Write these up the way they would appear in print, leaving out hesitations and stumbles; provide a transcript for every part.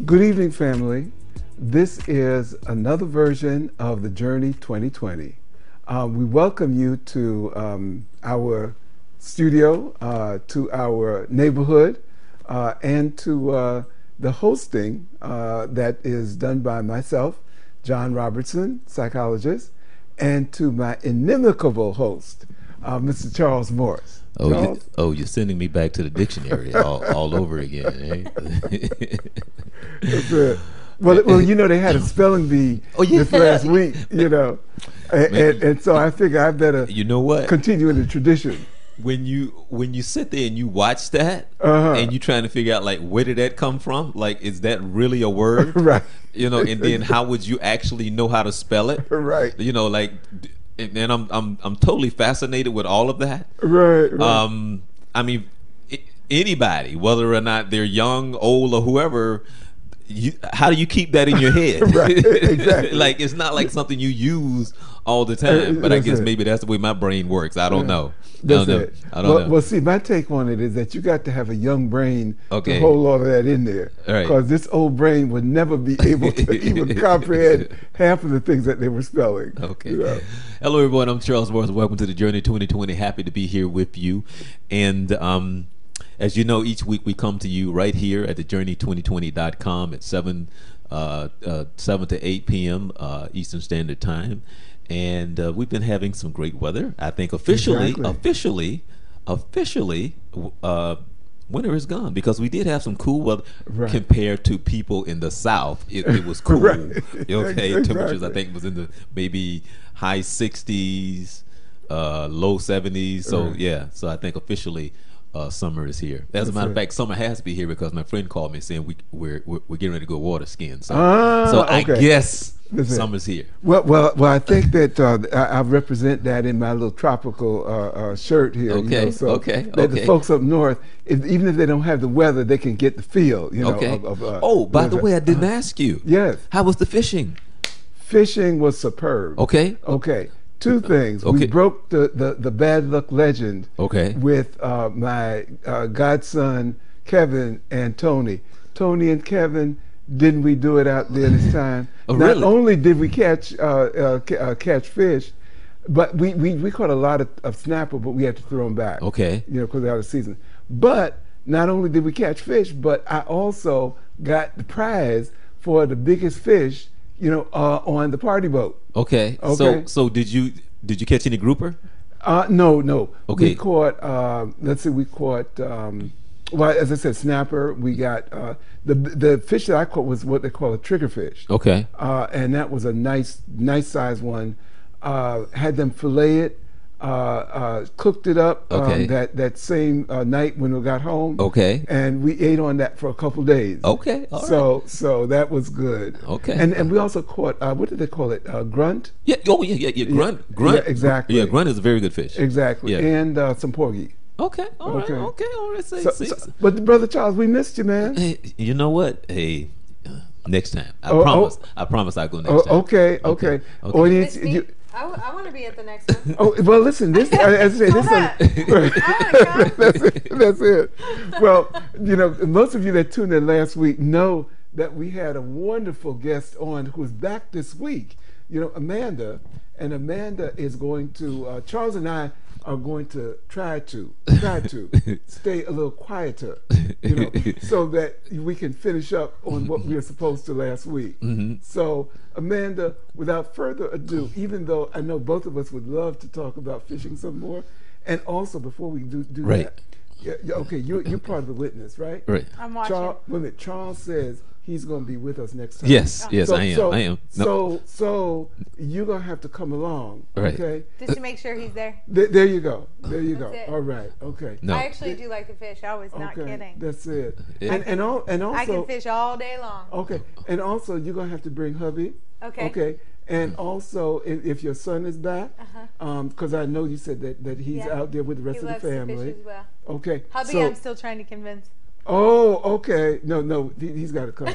Good evening, family. This is another version of the Journey 2020. We welcome you to our studio, to our neighborhood, and to the hosting that is done by myself, John Robertson, psychologist, and to my inimicable host, Mr. Charles Morris. You're sending me back to the dictionary all over again. Eh? That's it. Well, you know, they had a spelling bee this last week, you know, and so I figure I better, you know what, continue in the tradition. When you sit there and you watch that, and you trying to figure out, like, where did that come from? Like, is that really a word? Right. You know, and then how would you actually know how to spell it? Right. You know, like, and I'm totally fascinated with all of that. Right. I mean, anybody, whether or not they're young, old, or whoever, how do you keep that in your head? Right. Exactly. Like, it's not like something you use all the time. But I guess maybe that's the way my brain works. I don't know. That's it. I don't know. Well, see, my take on it is that you got to have a young brain Okay. to hold all of that in there. Right. Because this old brain would never be able to even comprehend half of the things that they were spelling. Okay. You know? Hello, everyone. I'm Charles Morris. Welcome to the Journey 2020. Happy to be here with you. And as you know, each week we come to you right here at thejourney2020.com at 7 to 8 p.m. Eastern Standard Time. And we've been having some great weather. I think officially, winter is gone, because we did have some cool weather compared to people in the South. It was cool. Okay, Exactly. temperatures I think was in the maybe high 60s, low 70s. So yeah, so I think officially summer is here. As a matter of fact, summer has to be here because my friend called me saying we're getting ready to go water skiing. So I guess summer's here. Well, I think that I represent that in my little tropical shirt here. Okay, you know, so okay. that the folks up north, even if they don't have the weather, they can get the feel. You know. Okay. By the way, I didn't ask you. Yes. How was the fishing? Fishing was superb. Okay. Two things. Okay. We broke the bad luck legend. Okay. With my godson Kevin and Tony. Tony and Kevin, didn't we do it out there this time? Oh, Not really? only did we catch fish, but we caught a lot of snapper, but we had to throw them back. Okay. You know, because they're out of season. But not only did we catch fish, but I also got the prize for the biggest fish, you know, on the party boat. Okay. So did you catch any grouper? No. Okay. We caught. Let's see. We caught. Well, as I said, snapper. We got the fish that I caught was what they call a trigger fish. Okay. And that was a nice size one. Had them fillet it. Cooked it up that same night when we got home. Okay. And we ate on that for a couple days. Okay. All right. So that was good. Okay. And we also caught what did they call it? Grunt. Yeah. Oh yeah. Grunt. Yeah, exactly. Yeah. Grunt is a very good fish. Exactly. Yeah. And some porgy. Okay. All right. But Brother Charles, we missed you, man. Hey, you know what? Hey, next time. I promise I'll go next time. Okay. Audience, I want to be at the next one. Oh, well, listen, this, as I say, that's it. Well, you know, most of you that tuned in last week know that we had a wonderful guest on who's back this week. You know, Amanda is going to, Charles and I are going to try to stay a little quieter, you know, so that we can finish up on what we were supposed to last week. Mm-hmm. So, Amanda, without further ado, even though I know both of us would love to talk about fishing some more, and also before we do right. that, yeah, okay, you're part of the witness, right? Right. I'm watching. Charles says he's going to be with us next time. Yes, I am. So you're going to have to come along, right. Okay? Just to make sure he's there. There you go. It. All right, okay. No. I actually do like to fish. I was not kidding. That's it. Yeah. And also I can fish all day long. Okay, and also you're going to have to bring hubby. Okay. And also, if your son is back, because I know you said that he's out there with the rest of the family. He loves to fish as well. Okay. Hubby, I'm still trying to convince. Oh, okay. No, he's got to come.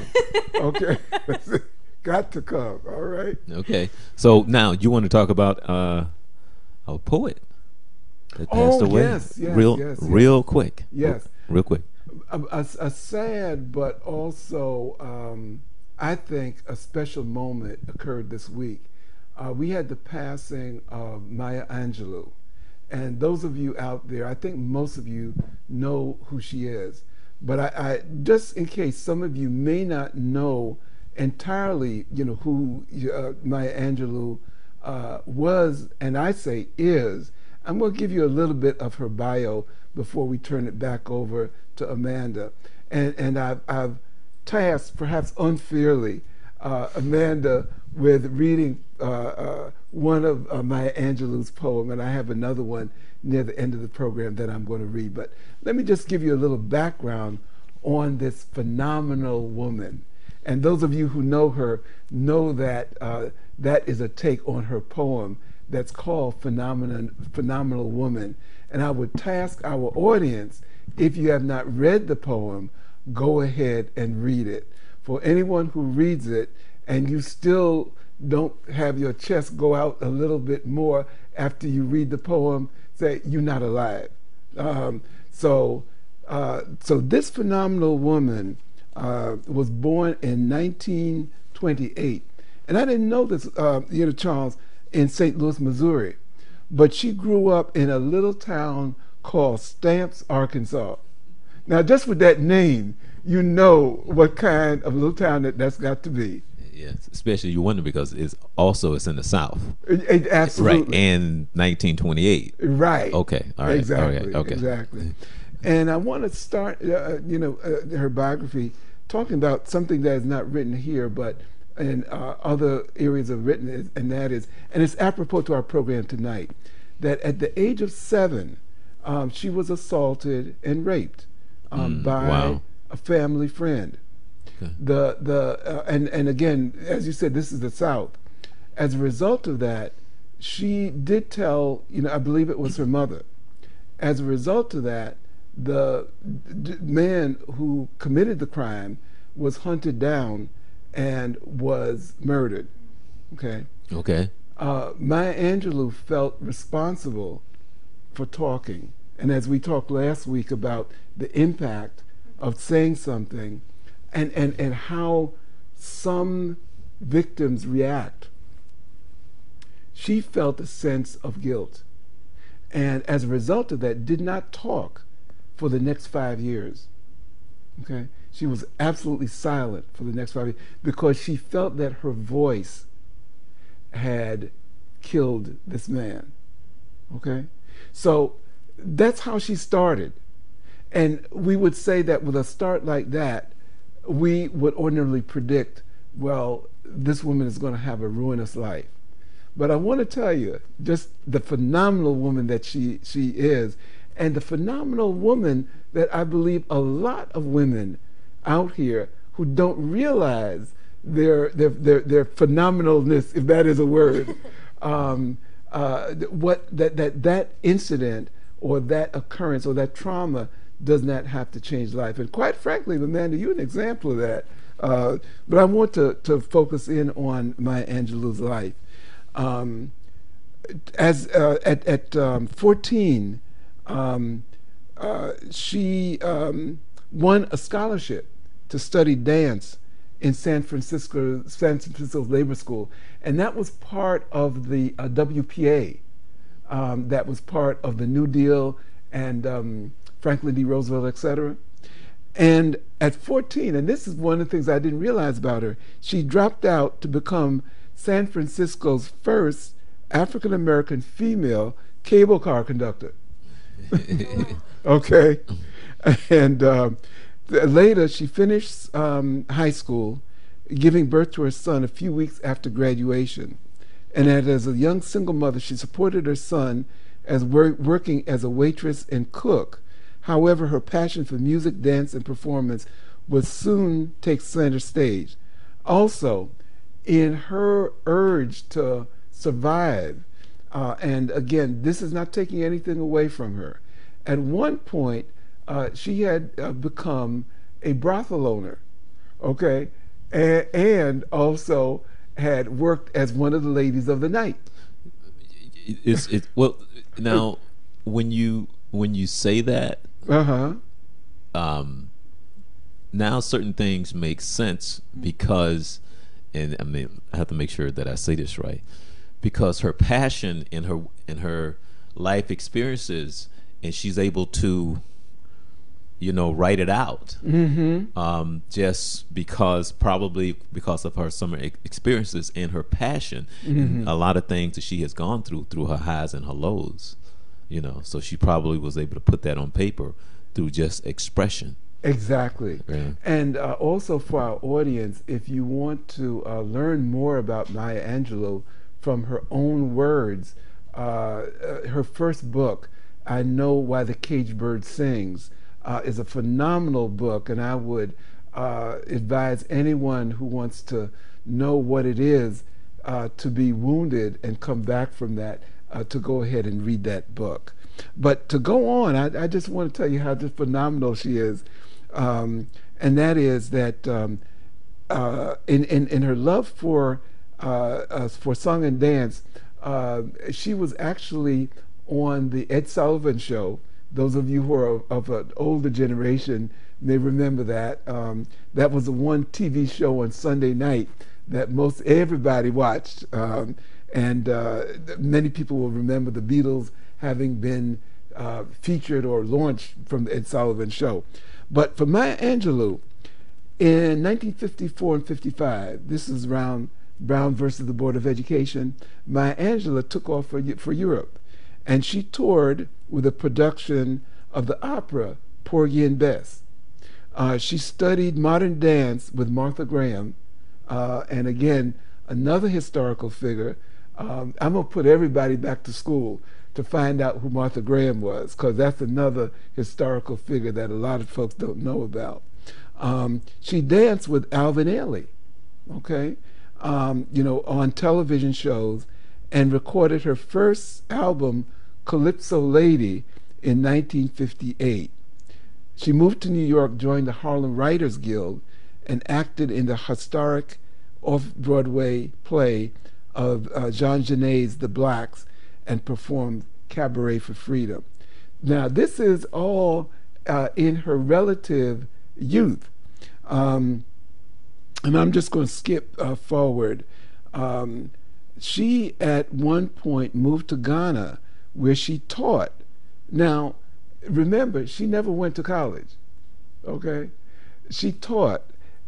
Okay. Got to come. All right. Okay. So now you want to talk about a poet that passed away. Yes. Real quick. Yes. Real quick. A sad, but also, I think, a special moment occurred this week. We had the passing of Maya Angelou. And those of you out there, I think most of you know who she is. But I just in case some of you may not know entirely, who Maya Angelou was, and I say is, I'm going to give you a little bit of her bio before we turn it back over to Amanda. And I've tasked, perhaps unfairly, Amanda with reading one of Maya Angelou's poem, and I have another one near the end of the program that I'm going to read. But let me just give you a little background on this phenomenal woman. And those of you who know her know that that is a take on her poem that's called Phenomenal Woman. And I would task our audience, if you have not read the poem, go ahead and read it. For anyone who reads it and you still don't have your chest go out a little bit more after you read the poem, say you're not alive. So this phenomenal woman was born in 1928, and I didn't know this, Charles, in St. Louis, Missouri, but she grew up in a little town called Stamps, Arkansas. Now, just with that name, you know what kind of little town that's got to be. Yes, especially you wonder because it's in the South. Absolutely. Right, and 1928. Right. Okay. All right. Exactly. All right. Okay. Exactly. And I want to start, her biography, talking about something that is not written here, but in other areas of written, and that is, and it's apropos to our program tonight, that at the age of 7, she was assaulted and raped by a family friend. Okay. And again, as you said, this is the South. As a result of that, she did tell, I believe it was her mother. As a result of that, the man who committed the crime was hunted down and was murdered. Okay. Okay. Maya Angelou felt responsible for talking, and as we talked last week about the impact of saying something, and how some victims react, she felt a sense of guilt, and as a result of that, did not talk for the next 5 years. Okay, she was absolutely silent for the next 5 years because she felt that her voice had killed this man. Okay, so that's how she started, and we would say that with a start like that, we would ordinarily predict, well, this woman is going to have a ruinous life. But I want to tell you just the phenomenal woman that she is, and the phenomenal woman that I believe a lot of women out here who don't realize their phenomenalness, if that is a word, what that incident or that occurrence or that trauma does not have to change life. And quite frankly, Amanda, you're an example of that. But I want to focus in on Maya Angelou's life. At 14, she won a scholarship to study dance in San Francisco's Labor School, and that was part of the WPA. That was part of the New Deal and Franklin D. Roosevelt, etc. And at 14, and this is one of the things I didn't realize about her, she dropped out to become San Francisco's first African-American female cable car conductor. Okay. And later she finished high school, giving birth to her son a few weeks after graduation. And as a young single mother, she supported her son as working as a waitress and cook. However, her passion for music, dance, and performance would soon take center stage. Also, in her urge to survive, and again, this is not taking anything away from her, at one point, she had become a brothel owner, okay, and also had worked as one of the ladies of the night. Well, now when you say that, um, now certain things make sense because, and I mean, I have to make sure that I say this right, because her passion in her life experiences, and she's able to, write it out. Just because, probably because of her summer experiences and her passion, and a lot of things that she has gone through her highs and her lows. So she probably was able to put that on paper through just expression. Exactly. Yeah. And also for our audience, if you want to learn more about Maya Angelou from her own words, her first book, I Know Why the Caged Bird Sings, is a phenomenal book, and I would advise anyone who wants to know what it is to be wounded and come back from that to go ahead and read that book. But to go on, I just want to tell you how just phenomenal she is, and that is that in her love for song and dance, she was actually on the Ed Sullivan Show. Those of you who are of an older generation may remember that. That was the one TV show on Sunday night that most everybody watched. And many people will remember the Beatles having been featured or launched from the Ed Sullivan Show. But for Maya Angelou, in 1954 and 55, this is around Brown versus the Board of Education, Maya Angelou took off for Europe. And she toured with a production of the opera Porgy and Bess. She studied modern dance with Martha Graham, and again, another historical figure. I'm going to put everybody back to school to find out who Martha Graham was, because that's another historical figure that a lot of folks don't know about. She danced with Alvin Ailey, okay, on television shows, and recorded her first album, Calypso Lady, in 1958. She moved to New York, joined the Harlem Writers Guild, and acted in the historic off-Broadway play of Jean Genet's The Blacks, and performed Cabaret for Freedom. Now, this is all in her relative youth. And I'm just going to skip forward. She, at one point, moved to Ghana, where she taught. Now, remember, she never went to college, okay? She taught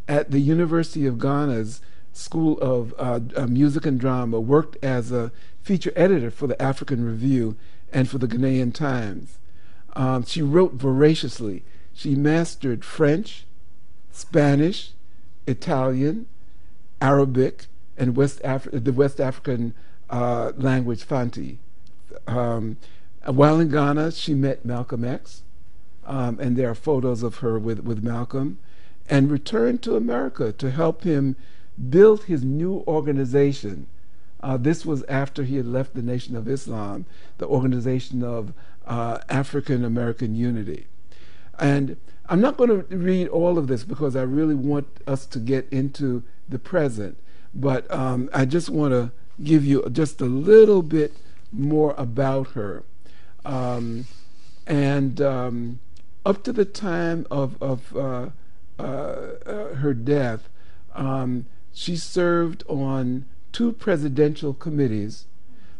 at the University of Ghana's School of Music and Drama, worked as a feature editor for the African Review and for the Ghanaian Times. She wrote voraciously. She mastered French, Spanish, Italian, Arabic, and the West African language Fanti. While in Ghana, she met Malcolm X, and there are photos of her with Malcolm, and returned to America to help him build his new organization. This was after he had left the Nation of Islam, the Organization of African American Unity. And I'm not going to read all of this because I really want us to get into the present, but I just want to give you just a little bit more about her. And up to the time of her death, she served on 2 presidential committees,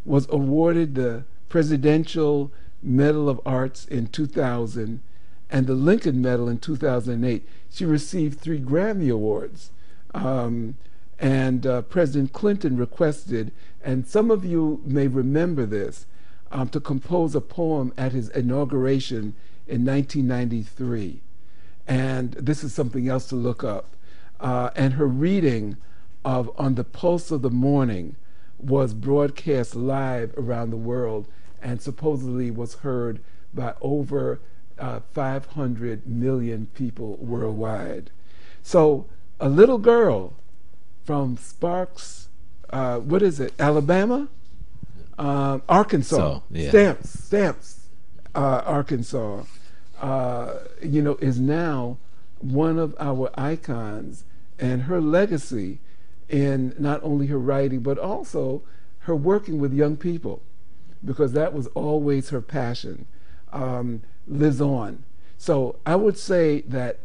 was awarded the Presidential Medal of Arts in 2000 and the Lincoln Medal in 2008. She received 3 Grammy Awards. And President Clinton requested, and some of you may remember this, to compose a poem at his inauguration in 1993. And this is something else to look up. And her reading of On the Pulse of the Morning was broadcast live around the world and supposedly was heard by over 500 million people worldwide. So a little girl from Sparks, Alabama? Arkansas. So, yeah. Stamps, Arkansas, is now one of our icons, and her legacy in not only her writing, but also her working with young people, because that was always her passion, lives on. So I would say that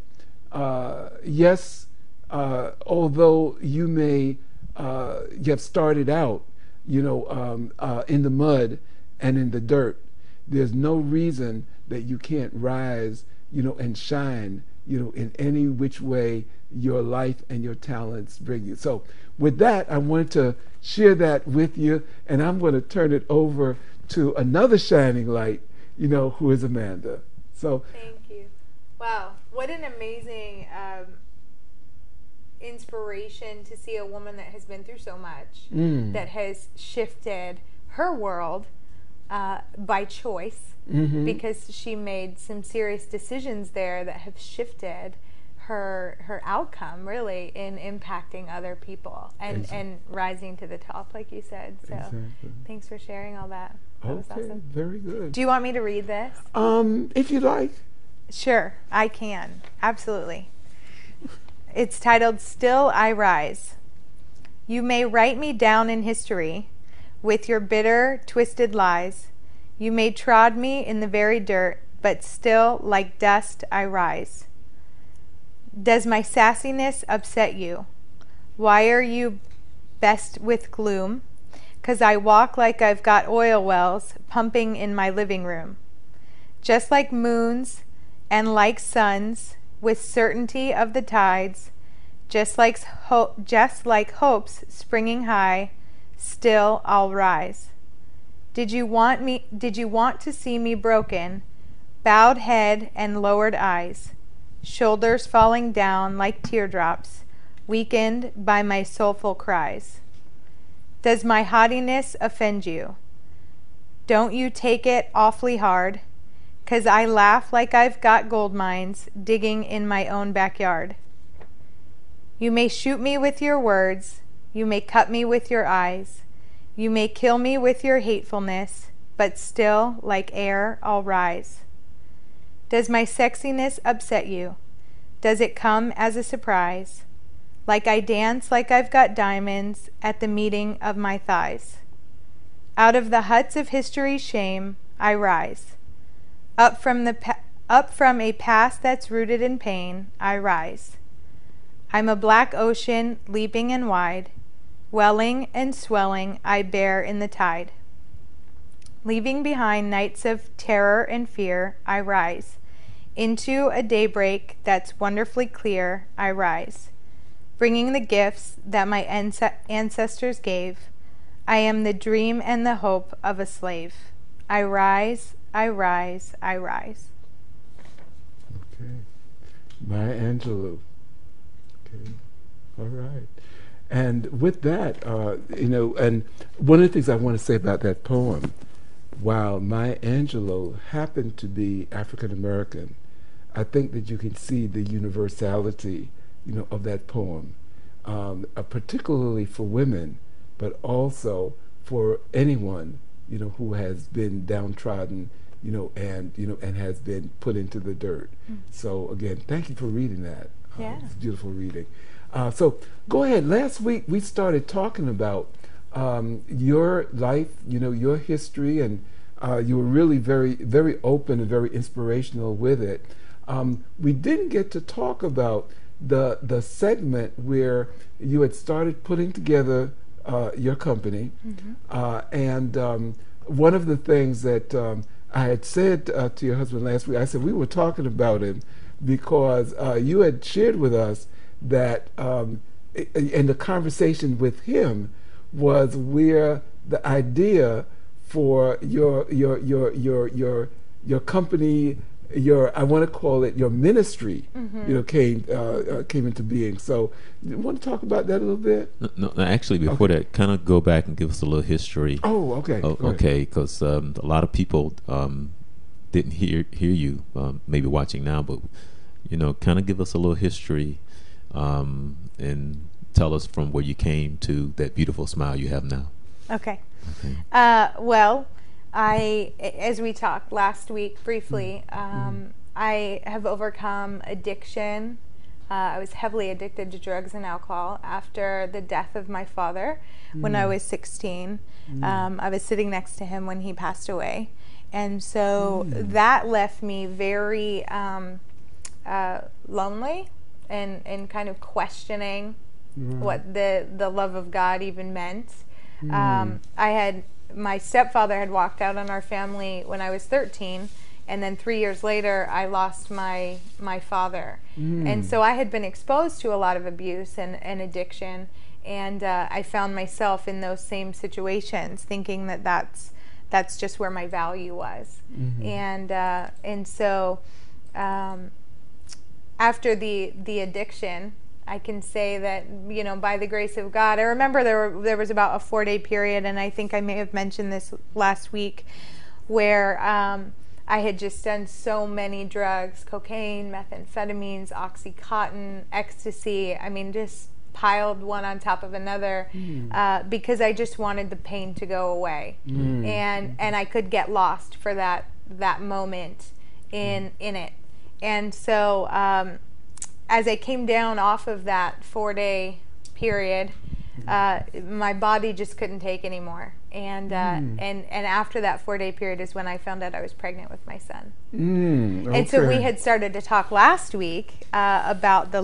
yes, although you may you have started out, in the mud and in the dirt, there's no reason that you can't rise, and shine, in any which way your life and your talents bring you. So with that, I wanted to share that with you, and I'm going to turn it over to another shining light, who is Amanda. So Thank you. Wow, what an amazing inspiration to see a woman that has been through so much, that has shifted her world by choice, because she made some serious decisions there that have shifted her outcome, really, in impacting other people and rising to the top, like you said. So thanks for sharing all that. That was awesome. Very good. Do you want me to read this? If you like. Sure, I can. Absolutely. It's titled, Still I Rise. You may write me down in history with your bitter, twisted lies. You may trod me in the very dirt, but still, like dust, I rise. Does my sassiness upset you? Why are you best with gloom? 'Cause I walk like I've got oil wells pumping in my living room. Just like moons and like suns, with certainty of the tides, just like hopes springing high, still I'll rise. Did you want to see me broken, bowed head and lowered eyes, shoulders falling down like teardrops, weakened by my soulful cries? Does my haughtiness offend you? Don't you take it awfully hard, 'cause I laugh like I've got gold mines digging in my own backyard. You may shoot me with your words, you may cut me with your eyes, you may kill me with your hatefulness, but still, like air, I'll rise. Does my sexiness upset you? Does it come as a surprise? Like I dance like I've got diamonds at the meeting of my thighs. Out of the huts of history's shame, I rise. Up from a past that's rooted in pain, I rise. I'm a black ocean, leaping and wide, welling and swelling, I bear in the tide. Leaving behind nights of terror and fear, I rise. Into a daybreak that's wonderfully clear, I rise. Bringing the gifts that my ancestors gave, I am the dream and the hope of a slave. I rise, I rise, I rise. Okay. Maya Angelou. Okay. All right. And with that, and one of the things I want to say about that poem, while Maya Angelou happened to be African American, I think that you can see the universality, of that poem, particularly for women, but also for anyone, who has been downtrodden, and has been put into the dirt. So again, thank you for reading that. Yeah. It's beautiful reading. So go ahead. Last week we started talking about your life, your history, and you were really very, very open and very inspirational with it. We didn't get to talk about the segment where you had started putting together your company, and one of the things that I had said to your husband last week, I said we were talking about him because you had shared with us that in the conversation with him was where the idea for your company, I want to call it your ministry, came into being. So, you want to talk about that a little bit? No, actually, before that, kind of go back and give us a little history. Oh, okay. Okay, because a lot of people didn't hear you, maybe watching now, but kind of give us a little history, and tell us from where you came to that beautiful smile you have now. Okay. Well, as we talked last week briefly, I have overcome addiction. I was heavily addicted to drugs and alcohol after the death of my father when I was 16. I was sitting next to him when he passed away. And so that left me very lonely and kind of questioning what the love of God even meant. My stepfather had walked out on our family when I was 13, and then 3 years later I lost my father. And so I had been exposed to a lot of abuse and addiction, and I found myself in those same situations, thinking that that's just where my value was. And so after the addiction, I can say that, you know, by the grace of God, I remember there was about a 4-day period, and I think I may have mentioned this last week, where I had just done so many drugs: cocaine, methamphetamines, Oxycontin, ecstasy. I mean, just piled one on top of another, because I just wanted the pain to go away, and I could get lost for that moment in it. And so as I came down off of that 4-day period, my body just couldn't take anymore. And after that 4-day period is when I found out I was pregnant with my son. Okay. And so we had started to talk last week about the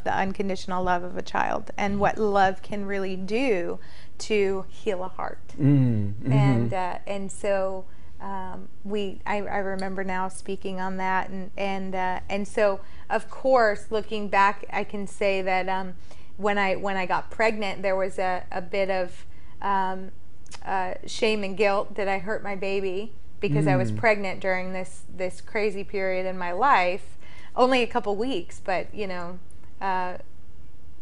unconditional love of a child, and what love can really do to heal a heart. And so I remember now speaking on that, and so of course, looking back, I can say that when I got pregnant, there was a bit of shame and guilt that I hurt my baby, because I was pregnant during this crazy period in my life. Only a couple weeks, but you know,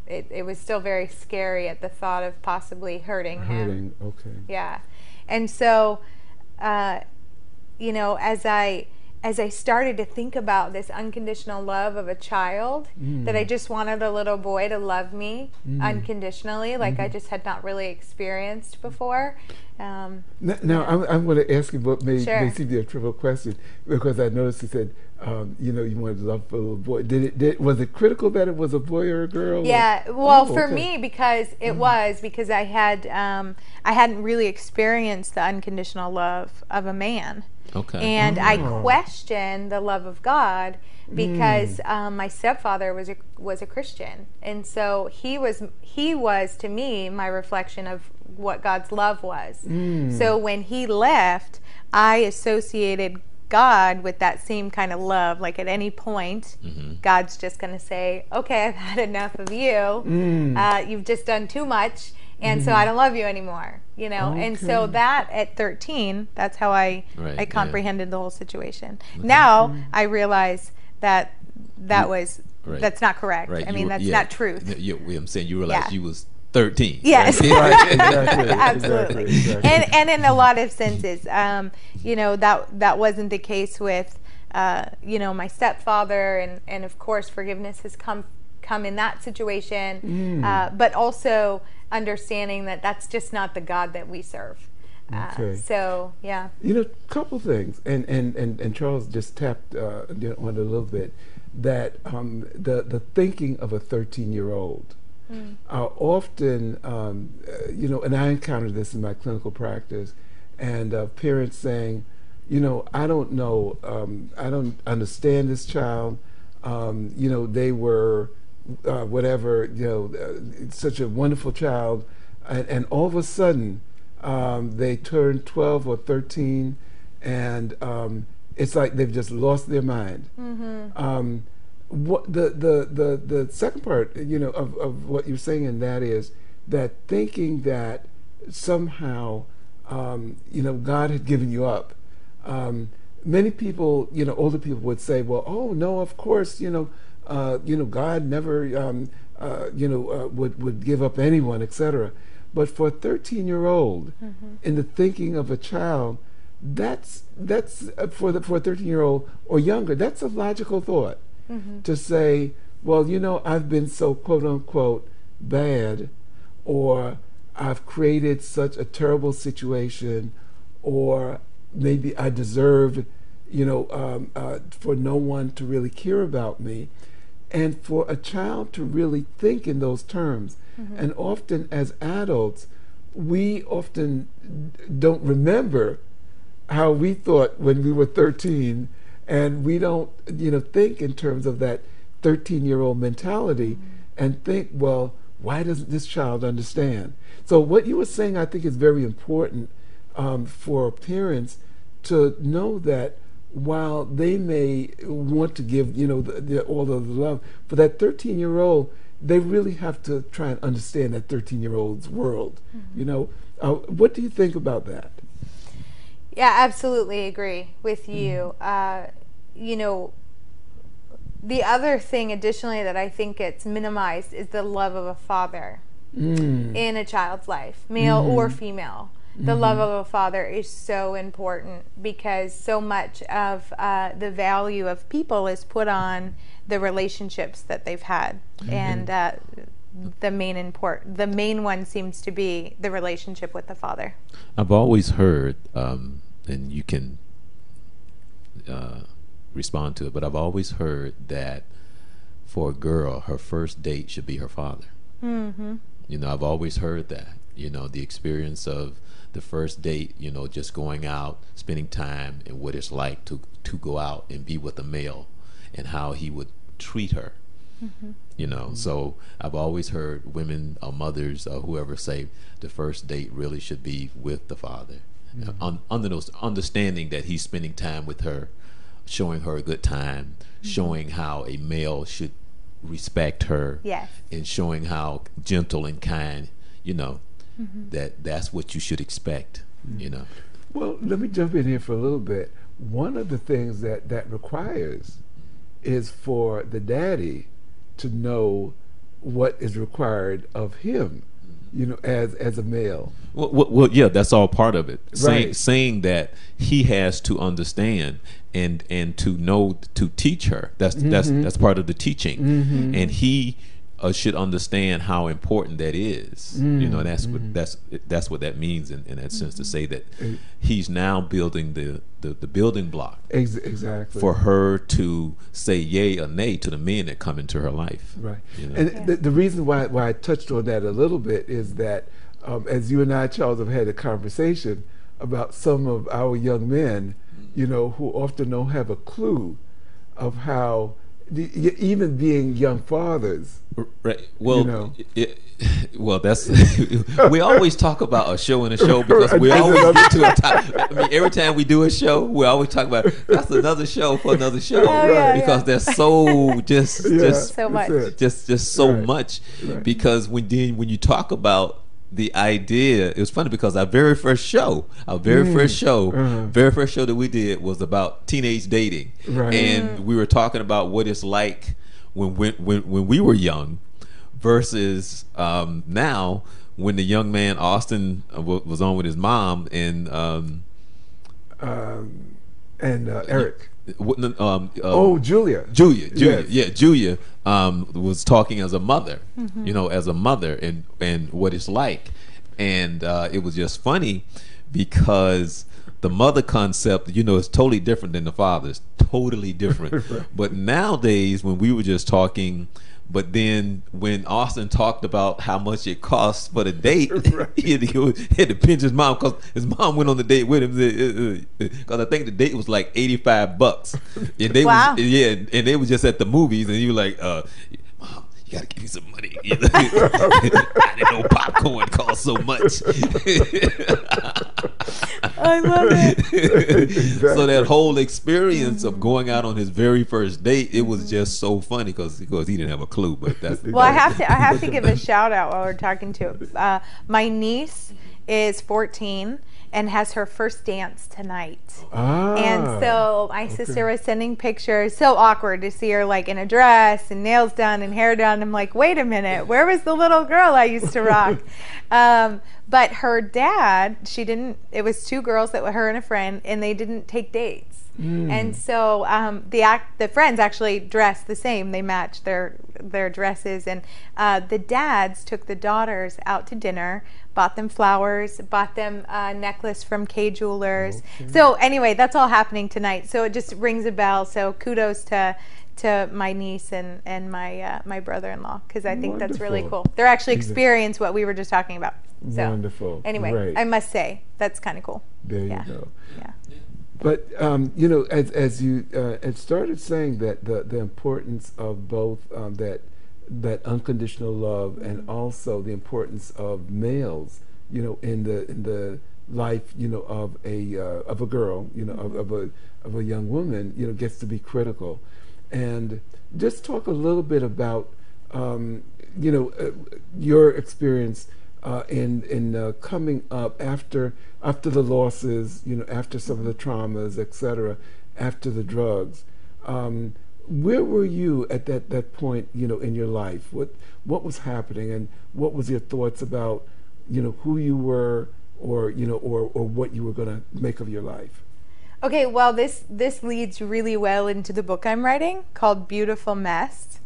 it was still very scary at the thought of possibly hurting him. Okay. Yeah. And so you know, as I started to think about this unconditional love of a child, that I just wanted a little boy to love me unconditionally, like I just had not really experienced before. Now I'm going to ask you what may seem to be a trivial question, because I noticed you said, you know, you wanted to love for a little boy. Was it critical that it was a boy or a girl? Yeah, well, for me, because it was, because I hadn't really experienced the unconditional love of a man. Okay. And I questioned the love of God, because my stepfather was a Christian, and so he was to me my reflection of what God's love was. So when he left, I associated God with that same kind of love. Like at any point, God's just going to say, "Okay, I've had enough of you. You've just done too much." And so I don't love you anymore, you know. And so that at 13, that's how I comprehended the whole situation. Now I realize that was that's not correct. I mean, that's not truth. I'm saying you realize you was 13. Yes, right, exactly, absolutely. Exactly. And in a lot of senses, you know, that wasn't the case with you know, my stepfather, and of course forgiveness has come in that situation, but also understanding that that's just not the God that we serve. So yeah, you know, a couple things, and Charles just tapped on it a little bit, that the thinking of a 13-year-old are often, you know, and I encountered this in my clinical practice, and parents saying, you know, I don't know, I don't understand this child, you know, they were whatever, you know, such a wonderful child, and all of a sudden they turn 12 or 13, and it's like they've just lost their mind. What the second part, you know, of what you're saying, and that is that thinking that somehow, you know, God had given you up. Many people, you know, older people would say, well, oh no, of course, you know, God never, you know, would give up anyone, etc. But for a 13-year-old, in the thinking of a child, that's for a 13-year-old or younger, that's a logical thought, to say, well, you know, I've been so quote unquote bad, or I've created such a terrible situation, or maybe I deserve, you know, for no one to really care about me. And for a child to really think in those terms, and often as adults, we often don't remember how we thought when we were 13, and we don't, think in terms of that 13-year-old mentality and think, well, why doesn't this child understand? So what you were saying, I think, is very important for parents to know that while they may want to give, all of the love, for that 13-year-old, they really have to try and understand that 13-year-old's world. What do you think about that? Yeah, absolutely agree with you. The other thing additionally that I think gets minimized is the love of a father in a child's life, male or female. The love of a father is so important because so much of the value of people is put on the relationships that they've had. And the main one seems to be the relationship with the father. I've always heard, and you can respond to it, but I've always heard that for a girl, her first date should be her father. I've always heard that. The experience of the first date, just going out, spending time, and what it's like to go out and be with a male, and how he would treat her. So I've always heard women or mothers or whoever say the first date really should be with the father, under those understanding that he's spending time with her, showing her a good time, showing how a male should respect her, and showing how gentle and kind, that's what you should expect. Well, let me jump in here for a little bit. One of the things that requires is for the daddy to know what is required of him, as a male. Well, yeah, that's all part of it. Right. Saying that he has to understand and to know to teach her. That's part of the teaching, and he should understand how important that is. That's what that means in that sense, to say that he's now building the building block exactly for her to say yay or nay to the men that come into her life. Right. And the reason why I touched on that a little bit is that as you and I, Charles, have had a conversation about some of our young men, who often don't have a clue of how, even being young fathers. Right. Well, well, that's we always talk about a show in a show because we always get to a time. I mean, every time we do a show, we always talk about that's another show for another show, because there's so so much, just so much. Right. Because when you talk about the idea, it was funny because our very first show that we did was about teenage dating, and we were talking about what it's like when we were young versus now, when the young man Austin was on with his mom and Eric. Julia. Yes. Yeah, Julia was talking as a mother, and what it's like, and it was just funny because the mother concept, is totally different than the father's, totally different. Right. But nowadays, when we were just talking, but then when Austin talked about how much it costs for the date, he had to pinch his mom because his mom went on the date with him, because I think the date was like $85, and they and they was just at the movies, and he was like, "Mom, you gotta give me some money." I didn't know popcorn cost so much. I love it. Exactly. So that whole experience of going out on his very first date, it was just so funny because he didn't have a clue. But that's well, I have to give a shout out while we're talking to my niece is 14 and has her first dance tonight. And so my sister was sending pictures. So awkward to see her like in a dress and nails done and hair done. I'm like, wait a minute, where was the little girl I used to rock? But her dad, it was two girls that were her and a friend, and they didn't take dates. And so the friends actually dressed the same. They matched their dresses, and the dads took the daughters out to dinner, bought them flowers, bought them a necklace from K Jewelers. Okay. So anyway, that's all happening tonight. So it just rings a bell. So kudos to my niece and my brother-in-law, because I think that's really cool. They're actually experience what we were just talking about. So, wonderful. Anyway, I must say that's kind of cool. There you go. Yeah. But you know, as you had started saying that the importance of both that unconditional love and also the importance of males, you know, in the life, you know, of a girl, you know, of a young woman, you know, gets to be critical. And just talk a little bit about you know, your experience in coming up after the losses, you know, after some of the traumas, etc., after the drugs. Where were you at that point, you know, in your life? What was happening, and what was your thoughts about, you know, who you were, or you know, or what you were going to make of your life? Okay, well, this leads really well into the book I'm writing called Beautiful Mess.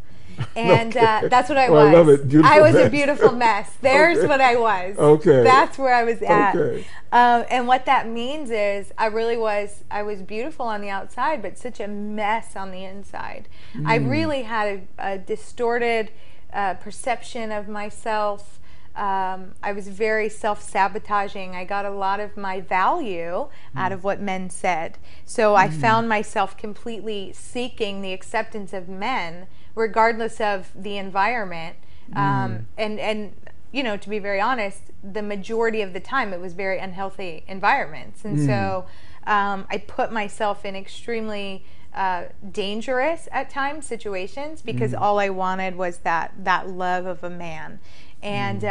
And Okay. that's what I Well, was. I love it. Beautiful I was a mess. beautiful mess. There's Okay. what I was. Okay. That's where I was at. Okay. And what that means is I was beautiful on the outside, but such a mess on the inside. I really had a distorted perception of myself. I was very self-sabotaging. I got a lot of my value out of what men said. So I found myself completely seeking the acceptance of men, regardless of the environment. And you know, to be very honest, the majority of the time it was very unhealthy environments. And so I put myself in extremely dangerous at times situations because all I wanted was that love of a man. And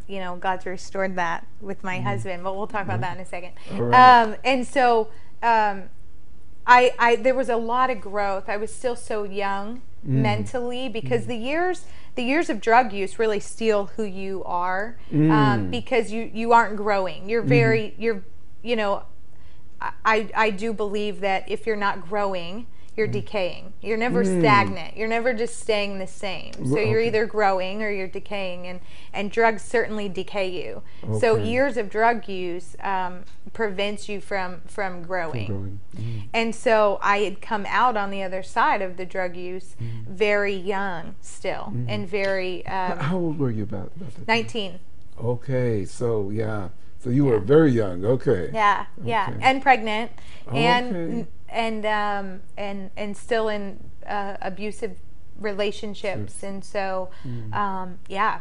you know, God's restored that with my husband, but we'll talk about that in a second. Right. And so I there was a lot of growth. I was still so young mentally because the years of drug use really steal who you are, because you aren't growing. You're very you know, I do believe that if you're not growing, you're decaying. You're never stagnant. You're never just staying the same. So you're either growing or you're decaying, and drugs certainly decay you. So years of drug use prevents you from growing. And so I had come out on the other side of the drug use very young still, and very How old were you about that? 19. Okay, so yeah, so you were very young. Okay. Yeah, and pregnant, Okay. and still in abusive relationships, and so yeah,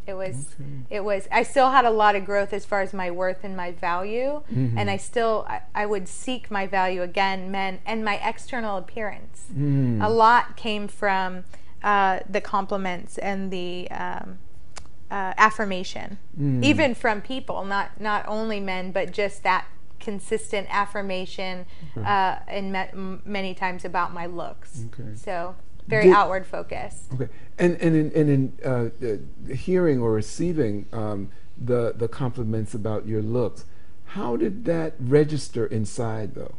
it was. I still had a lot of growth as far as my worth and my value, and I would seek my value again, men, and my external appearance. A lot came from the compliments and the affirmation, even from people, not only men, but just that consistent affirmation, and many times about my looks. So very outward focused. Okay, and in hearing or receiving the compliments about your looks, how did that register inside though?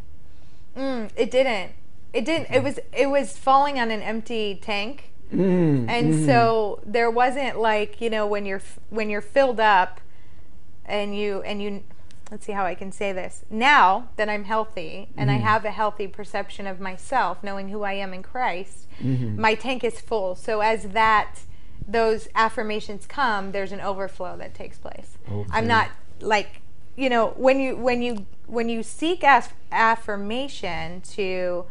It didn't. It was falling on an empty tank. And so there wasn't, like, you know, when you're filled up and you let's see how I can say this. Now that I'm healthy and I have a healthy perception of myself, knowing who I am in Christ, my tank is full. So as those affirmations come, there's an overflow that takes place. I'm not, like, you know, when you seek affirmation to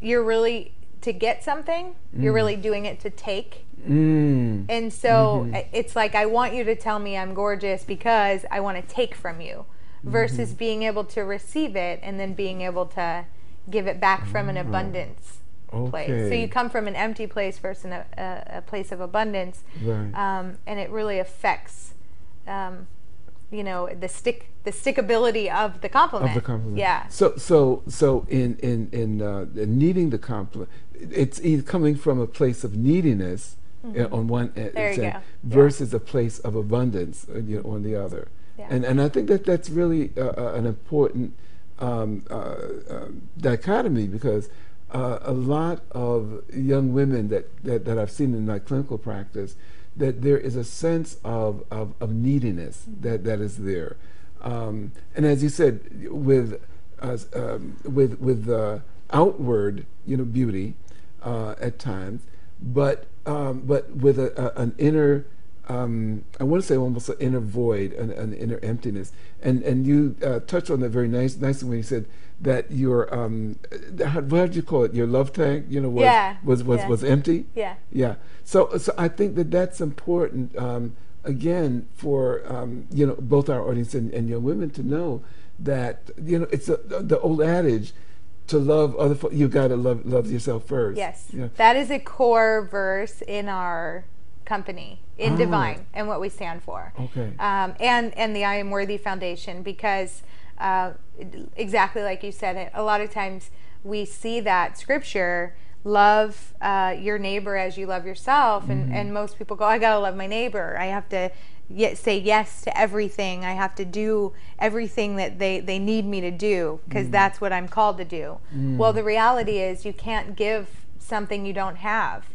you're really to get something, you're really doing it to take. And so it's like, I want you to tell me I'm gorgeous because I want to take from you, versus being able to receive it and then being able to give it back from an abundance place. So you come from an empty place versus a place of abundance, and it really affects you know, the stickability of the compliment. Yeah. So in needing the compliment, it's either coming from a place of neediness on one end, versus a place of abundance, you know, on the other. And I think that's really an important dichotomy, because a lot of young women that I've seen in my clinical practice, that there is a sense of neediness that is there, and as you said, with outward, you know, beauty at times, but with an inner I want to say almost an inner void, an inner emptiness. And you touched on that very nicely when you said that your what did you call it? Your love tank, was empty. Yeah. Yeah. So I think that's important. Again, for both our audience and young women to know that it's the old adage, to love other folks, you got to love yourself first. Yes. Yeah. That is a core verse in our company, in Divine, and what we stand for. Okay. And the I Am Worthy Foundation, because exactly like you said, a lot of times we see that scripture, love your neighbor as you love yourself, and most people go, I gotta love my neighbor, I have to say yes to everything, I have to do everything that they need me to do, because that's what I'm called to do. Well, the reality is you can't give something you don't have.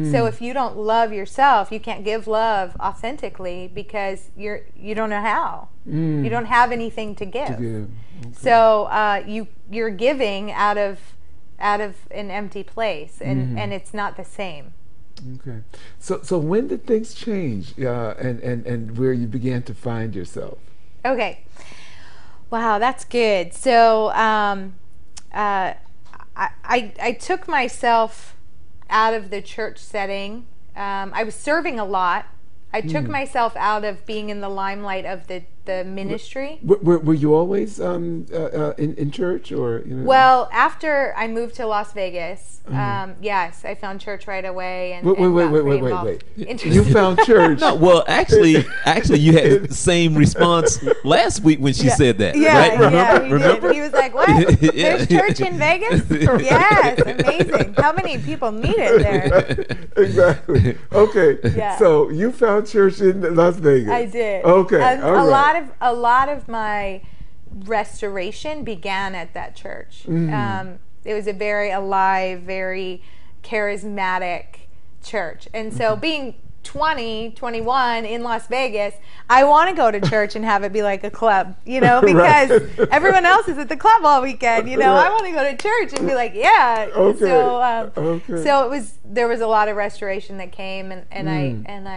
So if you don't love yourself, you can't give love authentically, because you don't know how. You don't have anything to give. Okay. So you're giving out of an empty place, and it's not the same. Okay. So when did things change, and where you began to find yourself? Okay. Wow, that's good. So I took myself out of the church setting. I was serving a lot. I took myself out of being in the limelight of the ministry. Were you always in church, or? Well, after I moved to Las Vegas, yes, I found church right away. And Wait. You found church? No, well, actually, you had the same response last week when she said that. Yeah, right? yeah, Remember? He was like, "What? There's church in Vegas? Yes, amazing. How many people need it there?" Exactly. Okay. Yeah. So you found church in Las Vegas. I did. Okay. And all right. a lot of my restoration began at that church. It was a very alive, very charismatic church. And so being 20, 21 in Las Vegas, I want to go to church and have it be like a club, because Right. everyone else is at the club all weekend, Right. I want to go to church and be like, yeah. Okay. So there was a lot of restoration that came, and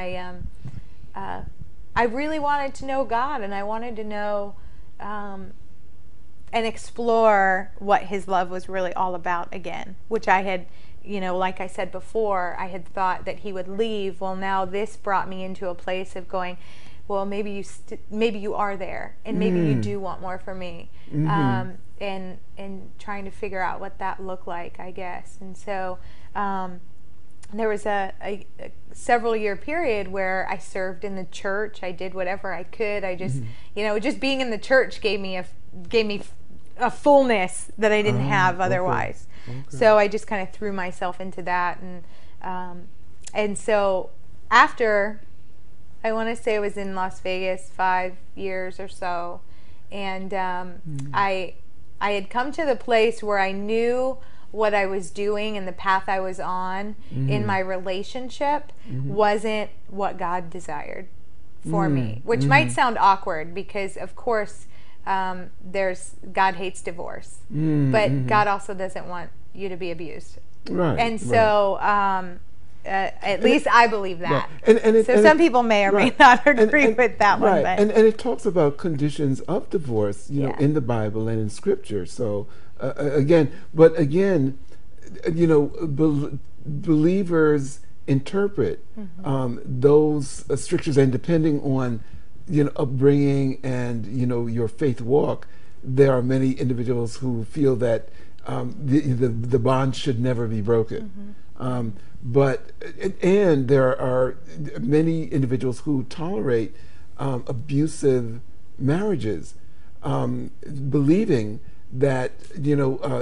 I really wanted to know God, and I wanted to know and explore what his love was really all about again, which I had, like I said before, I had thought that he would leave. Well, now this brought me into a place of going, well, maybe you are there, and maybe you do want more from me, and trying to figure out what that looked like, I guess. And so there was a several year period where I served in the church. I did whatever I could. I just, just being in the church gave me a fullness that I didn't have otherwise. Okay. So I just kind of threw myself into that, and so after, I want to say I was in Las Vegas 5 years or so, and I had come to the place where I knew what I was doing and the path I was on in my relationship wasn't what God desired for me, which might sound awkward, because of course God hates divorce, but God also doesn't want you to be abused. Right. And so at least I believe that. Right. And some people may or may not agree with that one. Right. But. And it talks about conditions of divorce, in the Bible and in Scripture. So again, believers interpret those strictures, and depending on upbringing and your faith walk, there are many individuals who feel that the bond should never be broken. But there are many individuals who tolerate abusive marriages, believing that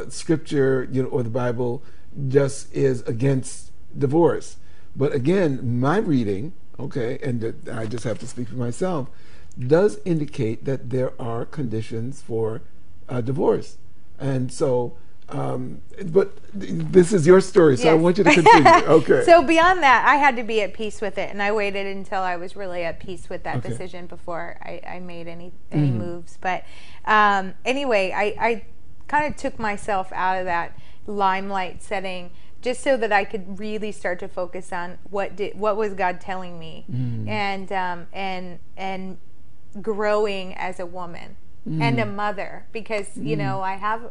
Scripture or the Bible just is against divorce. But again, my reading, and I just have to speak for myself, does indicate that there are conditions for divorce. And so, but this is your story, so yes. I want you to continue. Okay. So beyond that, I had to be at peace with it, and I waited until I was really at peace with that decision before I made any moves. But anyway, I kind of took myself out of that limelight setting just so that I could really start to focus on what was God telling me, and growing as a woman and a mother, because you know I have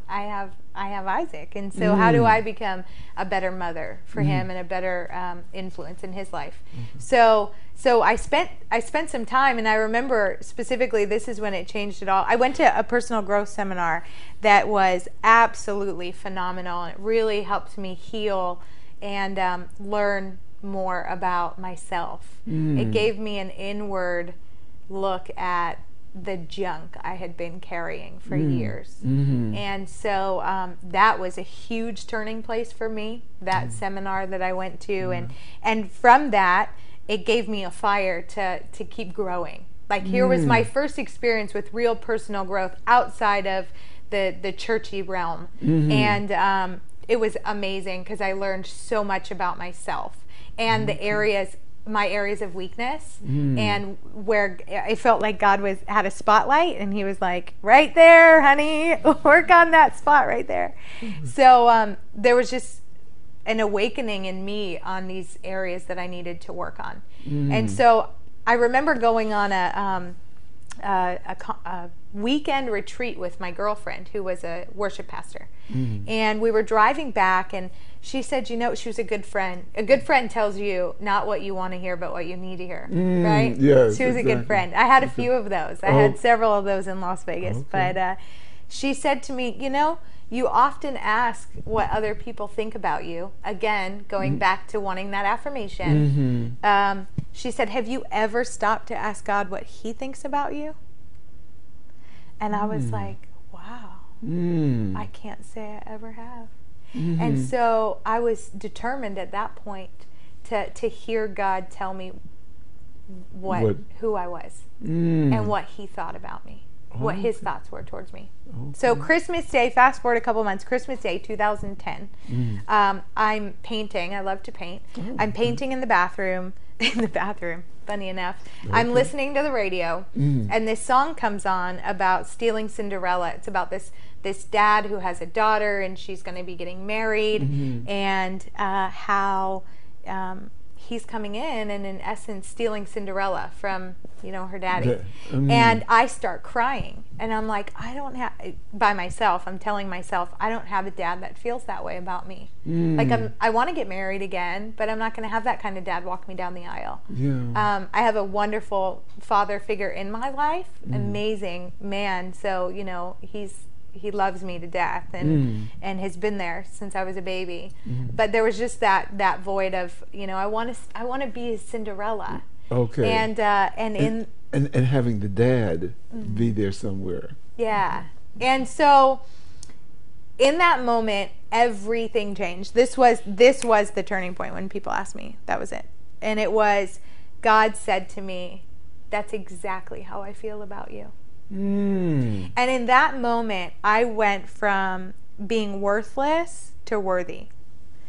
Isaac, and so how do I become a better mother for him and a better influence in his life? So I spent some time, and I remember specifically, this is when it changed it all. I went to a personal growth seminar that was absolutely phenomenal, and it really helped me heal and learn more about myself. It gave me an inward look at the junk I had been carrying for years. And so that was a huge turning place for me, that seminar that I went to. And from that, it gave me a fire to keep growing. Like, here was my first experience with real personal growth outside of the churchy realm. And it was amazing, because I learned so much about myself and my areas of weakness, and where I felt like God had a spotlight, and he was like, right there, honey, work on that spot right there. So there was just an awakening in me on these areas that I needed to work on. And so I remember going on a weekend retreat with my girlfriend, who was a worship pastor. And we were driving back, and she said, you know, she was a good friend. A good friend tells you not what you want to hear, but what you need to hear, right? Yes, she was a good friend. I had a few of those. I had several of those in Las Vegas. But she said to me, you know, you often ask what other people think about you. Again, going back to wanting that affirmation. She said, have you ever stopped to ask God what he thinks about you? And I was like, wow, I can't say I ever have. And so I was determined at that point to hear God tell me who I was and what he thought about me, what his thoughts were towards me. So Christmas Day, fast forward a couple months, Christmas Day 2010, I'm painting. I love to paint. I'm painting in the bathroom, funny enough. I'm listening to the radio, and this song comes on about stealing Cinderella. It's about this dad who has a daughter, and she's going to be getting married, and how he's coming in and in essence stealing Cinderella from, you know, her daddy. And I start crying, and I'm like, by myself, I'm telling myself, I don't have a dad that feels that way about me. Like, I want to get married again, but I'm not going to have that kind of dad walk me down the aisle. I have a wonderful father figure in my life, amazing man. So, you know, he loves me to death, and has been there since I was a baby. But there was just that void of, you know, I want to be a Cinderella. Okay. And having the dad be there somewhere. Yeah. And so in that moment, everything changed. This was the turning point. When people asked me, that was it. And it was, God said to me, that's exactly how I feel about you. And in that moment, I went from being worthless to worthy.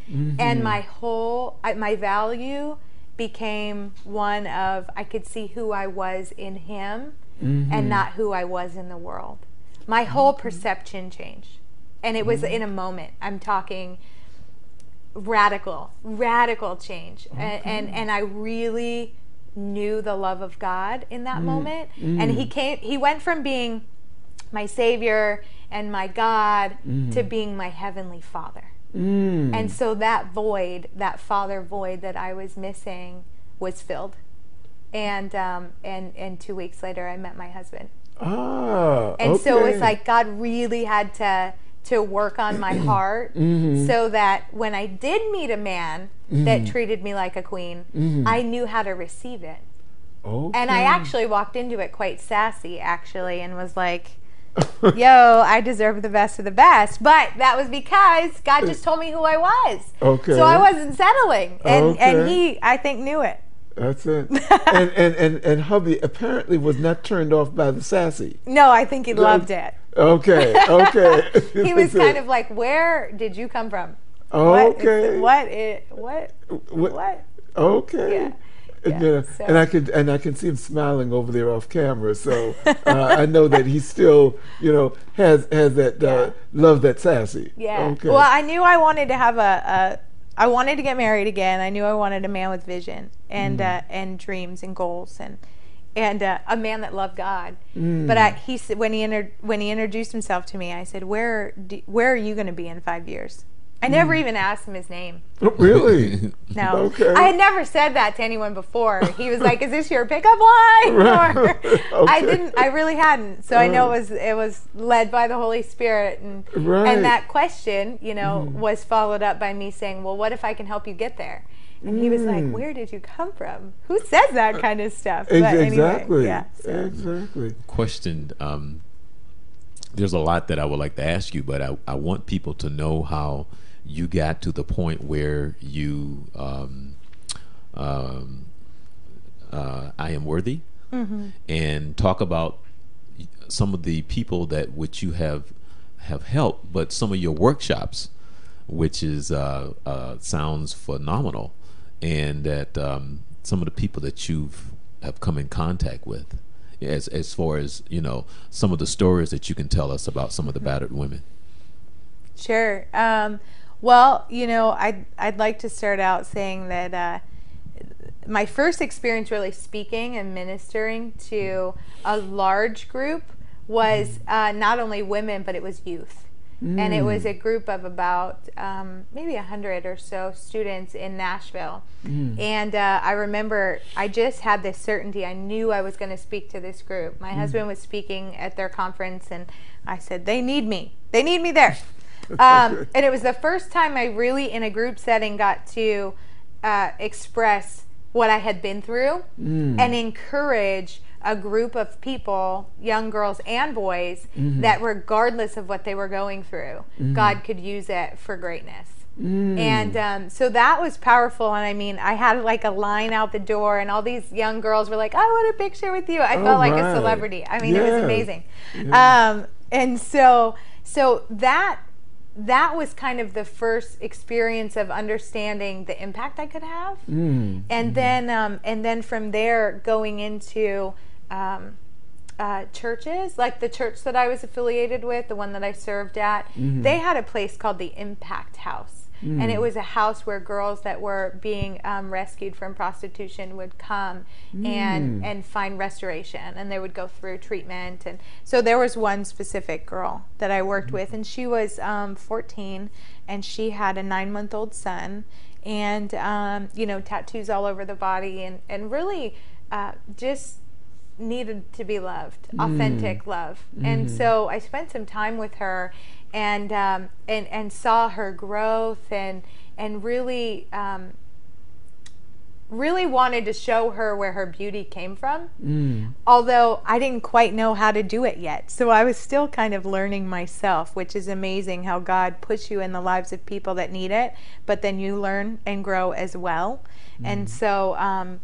And my value became one of, I could see who I was in him and not who I was in the world. My whole perception changed. And it was in a moment. I'm talking radical change. And I really knew the love of God in that moment. And he went from being my Savior and my God to being my Heavenly Father. And so that void, that father void that I was missing, was filled. And 2 weeks later, I met my husband. And so it's like God really had to work on my heart so that when I did meet a man that treated me like a queen, I knew how to receive it. And I actually walked into it quite sassy, and was like, yo, I deserve the best of the best. But that was because God just told me who I was. So I wasn't settling. And he, I think, knew it. That's it. and hubby apparently was not turned off by the sassy. No, I think he loved it. Okay. He was kind of like, where did you come from? Okay. What? Okay. Yeah. So. And I can see him smiling over there off camera. So I know that he still, you know, has that love that sassy. Yeah. Okay. Well, I knew I wanted to have I wanted to get married again. I knew I wanted a man with vision and dreams and goals and a man that loved God. But he said, when he introduced himself to me, I said, where are you going to be in 5 years? I never even asked him his name. Really? No. Okay. I had never said that to anyone before. He was like, "Is this your pickup line?" Right. Or, Okay. I really hadn't. So I know it was led by the Holy Spirit, and that question, was followed up by me saying, "Well, what if I can help you get there?" And he was like, "Where did you come from? Who says that kind of stuff?" But Exactly. Anyway, yeah. So. Exactly. Question. There's a lot that I would like to ask you, but I want people to know how you got to the point where you I am worthy, and talk about some of the people that which you have helped, but some of your workshops, which is sounds phenomenal, and that some of the people that have come in contact with, as far as some of the stories that you can tell us about some of the battered women. Sure. Well, I'd like to start out saying that my first experience really speaking and ministering to a large group was not only women, but it was youth. And it was a group of about maybe 100 or so students in Nashville. And I remember I just had this certainty. I knew I was going to speak to this group. My husband was speaking at their conference, and I said, they need me. They need me there. And it was the first time I really, in a group setting, got to express what I had been through and encourage a group of people, young girls and boys, that regardless of what they were going through, God could use it for greatness. And so that was powerful. And I mean, I had like a line out the door, and all these young girls were like, "I want a picture with you." I felt like a celebrity. I mean, it was amazing. Yeah. And so that was kind of the first experience of understanding the impact I could have, and then from there going into churches, like the church that I was affiliated with, the one that I served at. They had a place called the Impact House. And it was a house where girls that were being rescued from prostitution would come and find restoration, and they would go through treatment. And so there was one specific girl that I worked with, and she was 14, and she had a 9-month-old son, and tattoos all over the body, and really just needed to be loved, authentic love. And so I spent some time with her, and saw her growth, and really really wanted to show her where her beauty came from, although I didn't quite know how to do it yet. So I was still kind of learning myself, which is amazing how God puts you in the lives of people that need it, but then you learn and grow as well. And so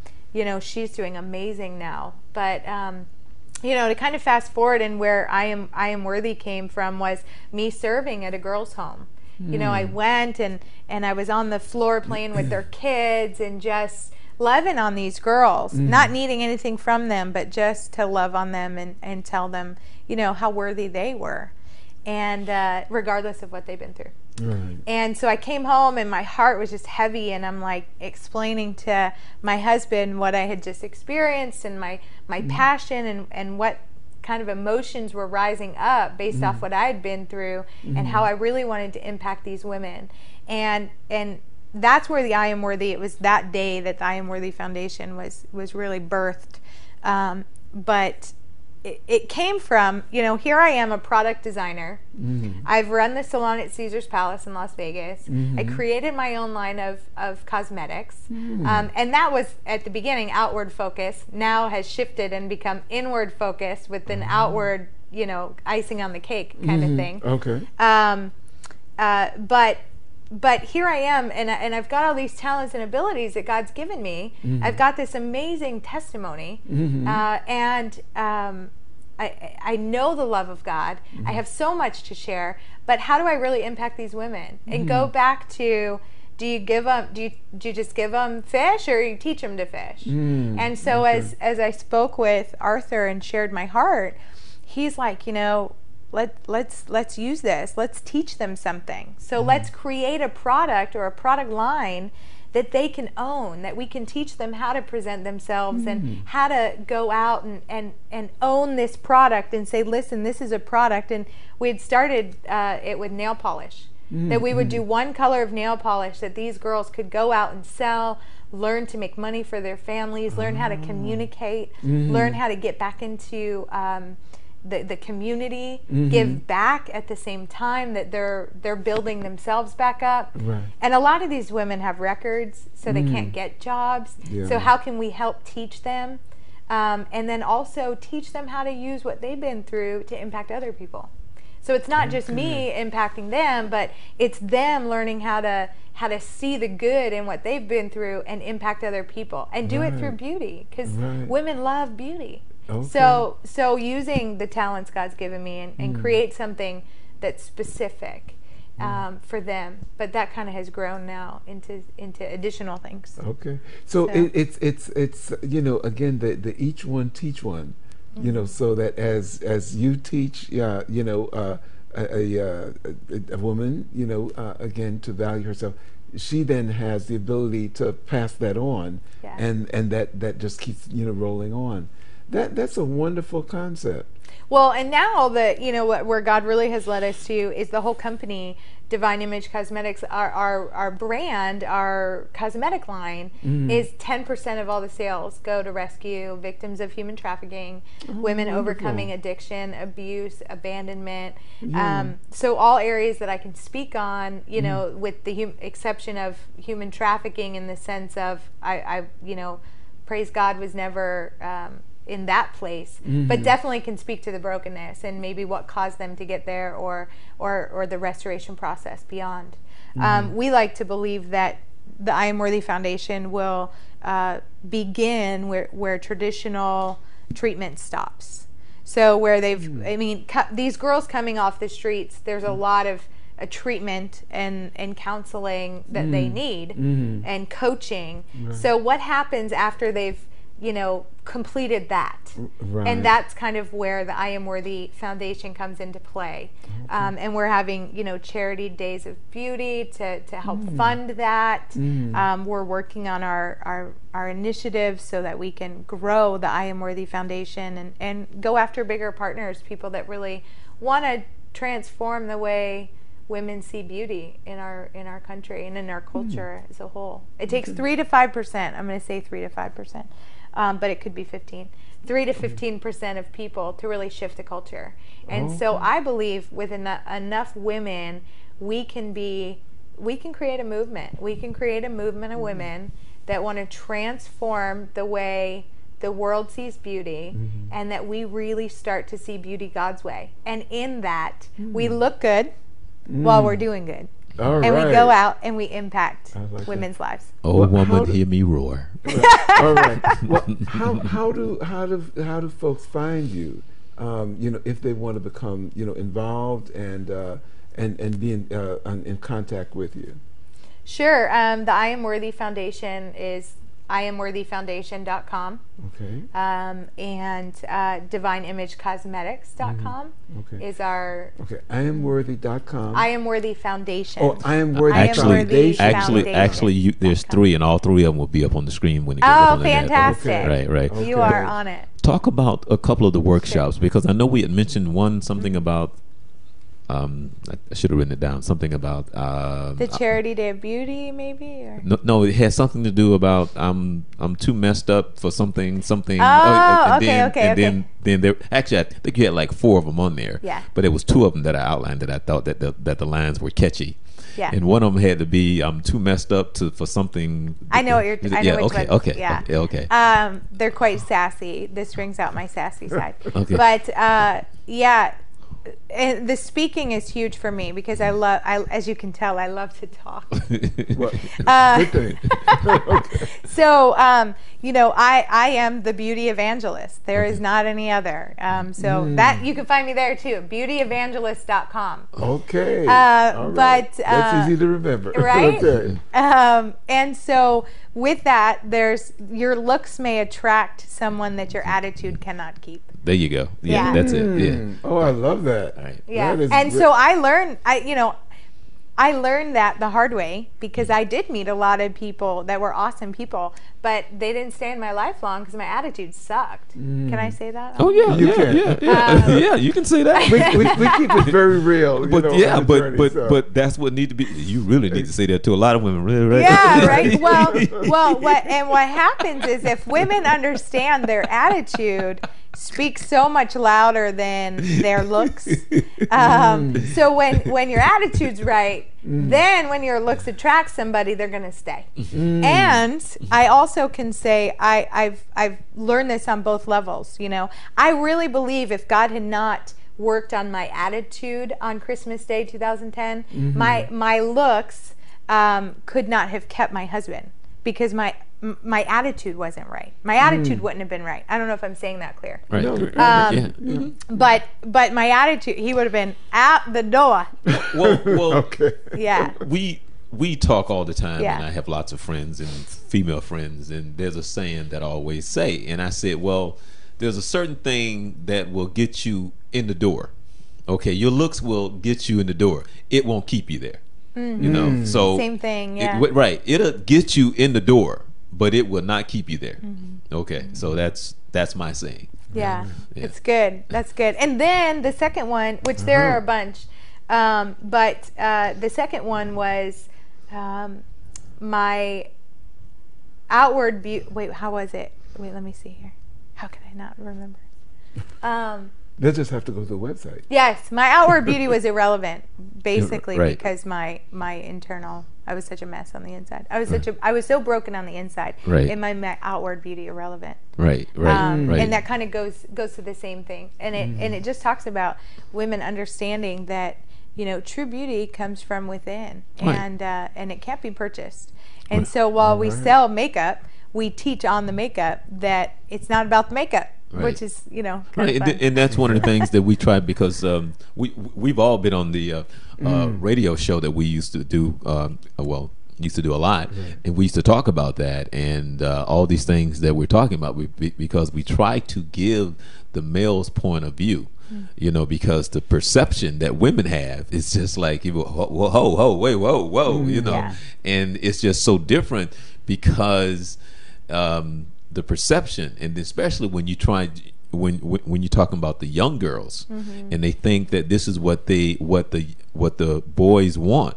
she's doing amazing now. But to kind of fast forward, and where I am worthy came from was me serving at a girls' home. I went and I was on the floor playing with their kids and just loving on these girls, not needing anything from them, but just to love on them and tell them, how worthy they were, and regardless of what they've been through. Right. And so I came home, and my heart was just heavy, and I'm like explaining to my husband what I had just experienced, and my passion, and what kind of emotions were rising up based off what I had been through, and how I really wanted to impact these women. And that's where the I Am Worthy, it was that day that the I Am Worthy Foundation was really birthed. But it came from, here I am, a product designer. I've run the salon at Caesar's Palace in Las Vegas. I created my own line of cosmetics. And that was, at the beginning, outward focus. Now has shifted and become inward focus with an outward, icing on the cake kind of thing. Okay. But here I am, and I've got all these talents and abilities that God's given me. I've got this amazing testimony, and I know the love of God. I have so much to share, but how do I really impact these women? And go back to, do you just give them fish, or you teach them to fish? And so as I spoke with Arthur and shared my heart, he's like, let's use this. Let's teach them something. So let's create a product or a product line that they can own, that we can teach them how to present themselves and how to go out and own this product and say, listen, this is a product. And we had started it with nail polish, that we would do one color of nail polish that these girls could go out and sell, learn to make money for their families, learn how to communicate, learn how to get back into the community, give back at the same time that they're building themselves back up. Right. And a lot of these women have records, so they can't get jobs. Yeah. So how can we help teach them? And then also teach them how to use what they've been through to impact other people. So it's not just me impacting them, but it's them learning how to see the good in what they've been through and impact other people, and do it through beauty, because women love beauty. Okay. So using the talents God's given me and create something that's specific for them, but that kind of has grown now into additional things. Okay, so it's you know, again, the each one teach one, you know, so that as you teach, you know, a woman, you know, again, to value herself, she then has the ability to pass that on, and that just keeps, you know, rolling on. That's a wonderful concept. Well, and now that, you know, where God really has led us to is the whole company, Divine Image Cosmetics. Our brand, our cosmetic line is 10% of all the sales go to rescue victims of human trafficking, women overcoming addiction, abuse, abandonment. So all areas that I can speak on, you know, with the exception of human trafficking, in the sense of I you know, praise God, was never in that place, but definitely can speak to the brokenness and maybe what caused them to get there, or the restoration process beyond. We like to believe that the I Am Worthy Foundation will begin where traditional treatment stops. So where they've, I mean, these girls coming off the streets, there's a lot of treatment and counseling that they need, and coaching. So what happens after they've, you know, completed that? And that's kind of where the I Am Worthy Foundation comes into play. And we're having, you know, charity days of beauty to help fund that. We're working on our initiatives so that we can grow the I Am Worthy Foundation and go after bigger partners, people that really want to transform the way women see beauty in our country and in our culture as a whole. It takes 3 to 5%. I'm going to say 3 to 5%. But it could be 15. 3 to 15% of people to really shift the culture. And so I believe with enough women, we can create a movement. We can create a movement of women that want to transform the way the world sees beauty, and that we really start to see beauty God's way. And in that, we look good while we're doing good. All and right. we go out and we impact like women's lives. Oh, woman, hear me roar. All right. Well, how do folks find you? You know, if they want to become, you know, involved and be in contact with you. Sure. The I Am Worthy Foundation is IamWorthyFoundation.com. Okay. And DivineImageCosmetics.com is our... Okay, IamWorthy.com. I Am Worthy Foundation. Oh, I Am Worthy Foundation. Actually, there's 3, and all 3 of them will be up on the screen when it gets up on the net. Fantastic. Right. Okay. You are on it. Talk about a couple of the workshops, because I know we had mentioned something about... I should have written it down. Something about the Charity Day of Beauty, maybe. Or? No, it has something to do about I'm too messed up for something. Okay. Then there actually, I think you had like 4 of them on there. Yeah. But it was 2 of them that I outlined that I thought that the lines were catchy. Yeah. And one of them had to be I'm too messed up for something. I know what you're. I know which one. Okay. Yeah. Okay. They're quite sassy. This brings out my sassy side. Okay. But yeah. And the speaking is huge for me because as you can tell, I love to talk. Well, good thing. Okay. So, you know, I am the beauty evangelist. There is not any other. So that you can find me there too, beautyevangelist.com. Okay. But that's easy to remember, right? Okay. And so with that, your looks may attract someone that your attitude cannot keep. There you go. Yeah, Yeah. that's it. Yeah. Oh, I love that. Right. Yeah. That is And great. so I learned that the hard way because I did meet a lot of people that were awesome people, but they didn't stay in my life long because my attitude sucked. Can I say that? Oh yeah, You yeah, can. yeah. Yeah, you can say that. we keep it very real. But on yeah, the but journey, but so. but that's what need to be. You really need to say that to a lot of women, really, right? Yeah, right. Well, what happens is if women understand their attitude speaks so much louder than their looks. So when your attitude's right, then when your looks attract somebody, they're gonna stay. And I also can say I've learned this on both levels. I really believe if God had not worked on my attitude on Christmas Day 2010, my looks could not have kept my husband because my attitude wasn't right. My attitude wouldn't have been right. I don't know if I'm saying that clear. Right. No, Yeah. But my attitude, he would have been out the door. Well, Okay. Yeah. we talk all the time, Yeah. and I have lots of friends and female friends, and there's a saying that I always say, and I said, well, there's a certain thing that will get you in the door. Okay, your looks will get you in the door. It won't keep you there. So Same thing, yeah. right. It'll get you in the door, but it will not keep you there. Okay, so that's my saying. Yeah, Yeah. it's good. That's good. And then the second one, which there are a bunch, but the second one was my outward beauty. Wait, how was it? Wait, let me see here. How can I not remember? They'll just have to go to the website. Yes, my outward beauty was irrelevant, basically, Right. because my internal. I was such a mess on the inside. I was so broken on the inside. Right. It made my outward beauty irrelevant. Right. Right. And that kind of goes to the same thing. And it just talks about women understanding that true beauty comes from within, Right. and it can't be purchased. And so while we sell makeup, we teach on the makeup that it's not about the makeup, Right. which is kind Right, of fun. and that's one of the things that we try because we've all been on the radio show that we used to do. Used to do a lot, and we used to talk about that and all these things that we're talking about. Because we try to give the male's point of view. Because the perception that women have is just like, whoa, wait, whoa, Yeah. and it's just so different because. The perception, and especially when when you're talking about the young girls, and they think that this is what the boys want,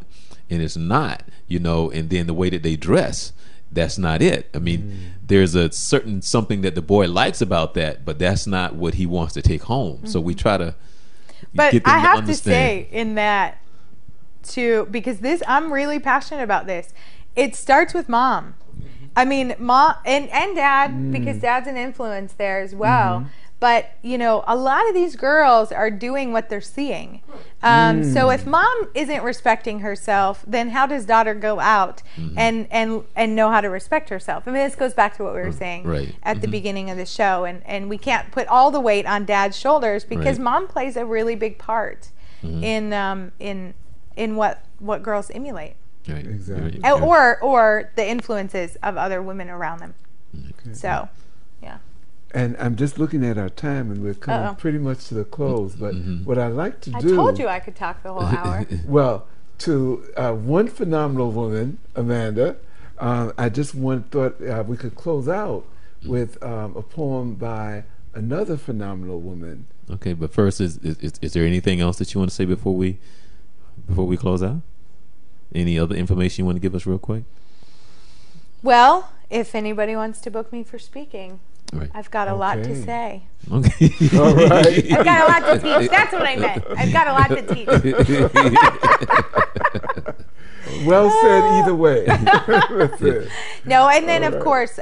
and it's not, and then the way that they dress, that's not it. I mean, there's a certain something that the boy likes about that, but that's not what he wants to take home. So we try to But get them I have to understand. say in that too, because I'm really passionate about this. It starts with mom. I mean, mom and dad, because dad's an influence there as well. But a lot of these girls are doing what they're seeing. So if mom isn't respecting herself, then how does daughter go out and know how to respect herself? I mean, this goes back to what we were saying Right. at the beginning of the show, and we can't put all the weight on dad's shoulders because Right. mom plays a really big part in what girls emulate. Right. Exactly. Right. Or the influences of other women around them. So, yeah. And I'm just looking at our time, and we're coming Uh-oh. pretty much to the close. But what I like to I do, told you I could talk the whole hour. well, to one phenomenal woman, Amanda, I just thought we could close out with a poem by another phenomenal woman. Okay, but first, is there anything else that you want to say before we close out? Any other information you want to give us real quick? Well, if anybody wants to book me for speaking, Right. I've got a lot to Okay. say. Okay. All right. I've got a lot to teach. That's what I meant. I've got a lot to teach. Well said either way. That's it. No, and then All of right. course,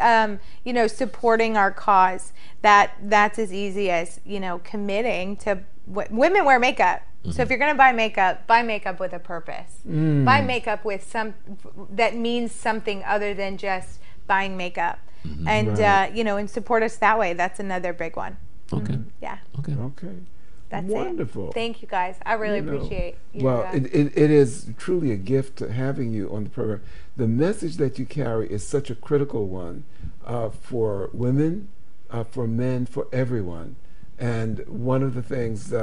supporting our cause. That's as easy as committing to. Women wear makeup, so if you're going to buy makeup with a purpose. Buy makeup with that means something other than just buying makeup, and Right. and support us that way. That's another big one. Okay. Yeah, Okay. Okay. that's Wonderful. it. Thank you guys. I really appreciate you. Well, it is truly a gift to having you on the program. The message that you carry is such a critical one for women, for men, for everyone. And one of the things,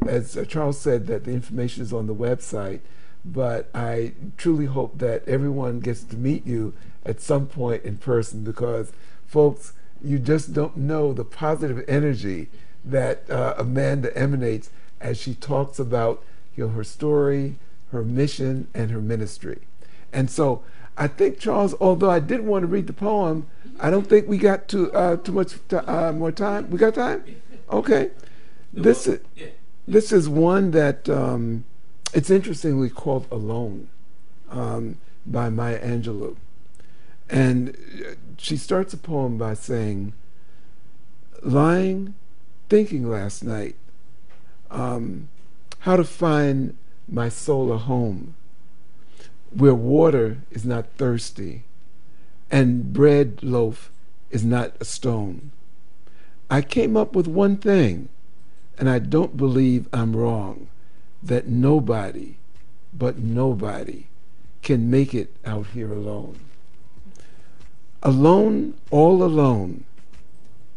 as Charles said, that the information is on the website, but I truly hope that everyone gets to meet you at some point in person, because folks, you just don't know the positive energy that Amanda emanates as she talks about her story, her mission, and her ministry. And so I think, Charles, although I did want to read the poem, I don't think we got too much more time. We got time? Okay. This is one that it's interestingly called Alone, by Maya Angelou. And she starts a poem by saying, lying, thinking last night, how to find my soul a home where water is not thirsty and bread loaf is not a stone. I came up with one thing, and I don't believe I'm wrong, that nobody, but nobody, can make it out here alone. Alone, all alone,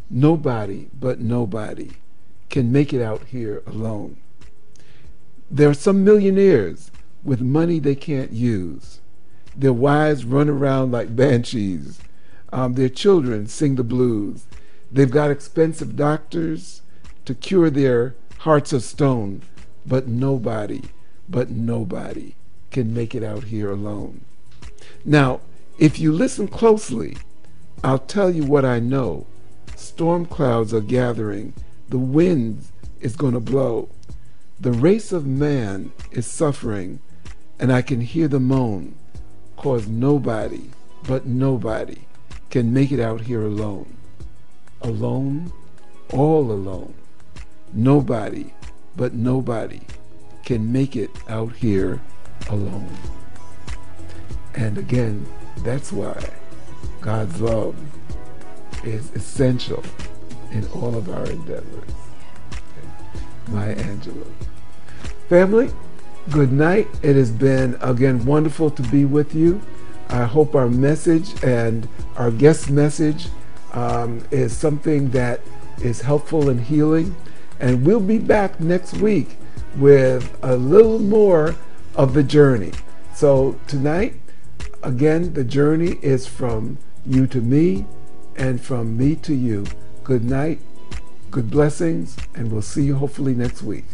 nobody, but nobody, can make it out here alone. There are some millionaires with money they can't use. Their wives run around like banshees. Their children sing the blues. They've got expensive doctors to cure their hearts of stone, but nobody can make it out here alone. Now, if you listen closely, I'll tell you what I know. Storm clouds are gathering. The wind is going to blow. The race of man is suffering, and I can hear the moan, 'cause nobody, but nobody, can make it out here alone. Alone, all alone. Nobody, but nobody, can make it out here alone. And again, that's why God's love is essential in all of our endeavors. Okay. Maya Angelou. Family, good night. It has been, again, wonderful to be with you. I hope our message and our guest message is something that is helpful and healing. And we'll be back next week with a little more of the journey. So tonight, again, the journey is from you to me and from me to you. Good night, good blessings, and we'll see you hopefully next week.